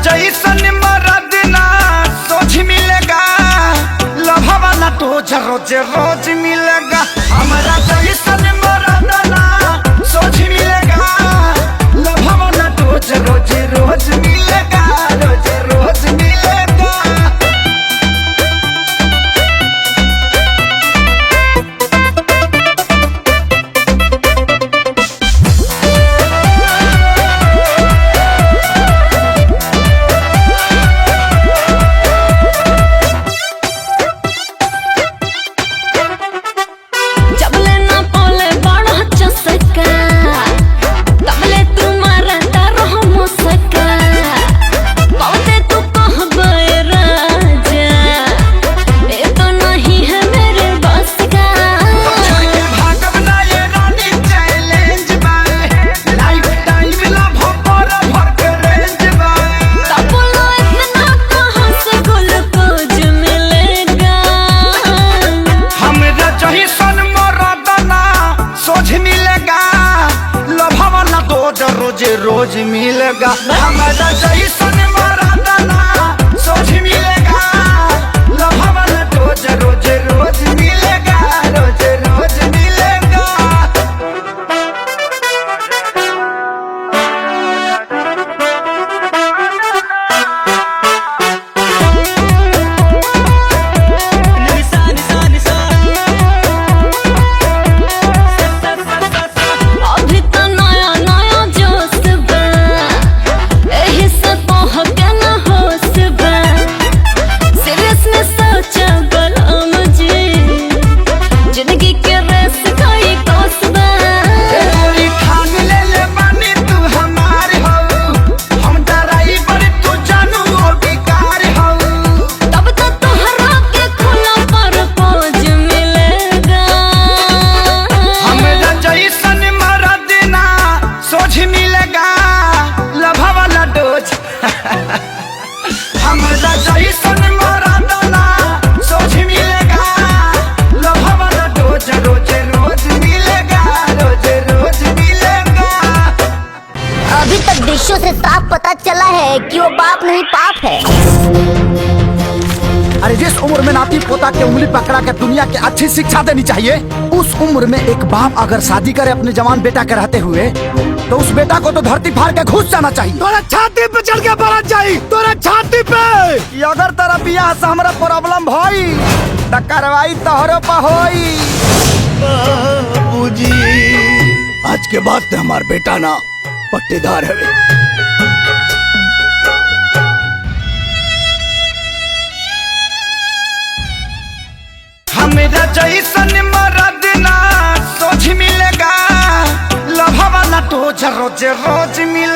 जैसन मरद ना सोच मिलेगा, लभवा ना तो रोज रोज मिलेगा। हमारा जैसन मरद ना सोच मिलेगा, लभवा ना तो रोज रोज मिलेगा, रोज रोज मिलेगा। रोज रोज मिलेगा, हमारा जैसन मरद ना सोच मिलेगा, लभवा ना रोज रोज रोज मिलेगा, रोज रोज मिलेगा। हमारा जैसन मरद ना सोच मिलेगा, लभवा ना रोज रोज रोज मिलेगा, रोज रोज मिलेगा। अभी तक दृश्यों से साफ पता चला है कि वो बाप नहीं पाप है। अरे जिस उम्र में नाती पोता के उंगली पकड़ा के दुनिया की अच्छी शिक्षा देनी चाहिए, उस उम्र में एक बाप अगर शादी करे अपने जवान बेटा के रहते हुए, तो उस बेटा को तो धरती फाड़ के घुस जाना चाहिए। तोरा छाती पे चढ़ के बरत जाई, तोरा छाती पे कि अगर तेरा बियाह से हमरा प्रॉब्लम भई त कार्रवाई तोहरो पे होई। बाबूजी आज के बाद ते हमार बेटा ना पट्टेदार है। हमारा जैसन मरद ना सोच मिलेगा, लभवा ना तो रोज रोज मिलेगा।